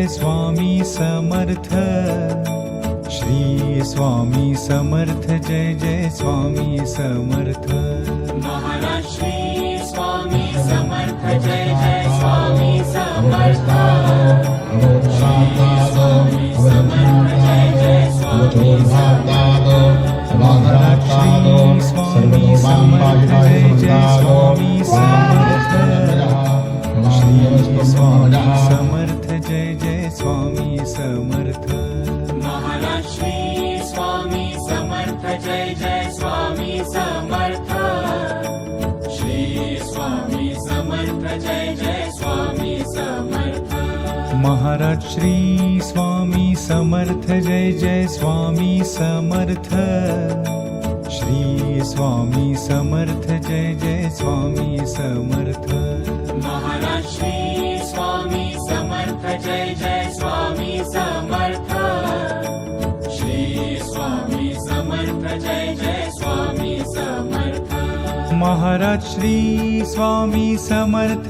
Jai Swami Samarth. Shri Swami Samarth Jai Jai Swami Samarth. Maharaj Shri Swami Samarth Jai Jai Swami Samarth. Shri Swami Samarth Jai Jai Swami Samarth. Maharaj Shri Swami Samarth Jai Jai Swami Samarth. Shri Swami Samarth Jai Jai Swami Samarth. Maharaj Shri Swami Samarth Jai Jai Swami Samarth. Shri Swami Samarth Jai Jai Swami Samarth. Maharaj Shri Swami Samarth Jai Jai Swami Samarth. Shri Swami Samarth Jai Jai Swami Samarth. Maharaj Shri Swami Samarth Jai Jai Swami Samarth. Shri Swami Samarth Jai Jai Swami Samarth. Maharaj Shri Swami Samarth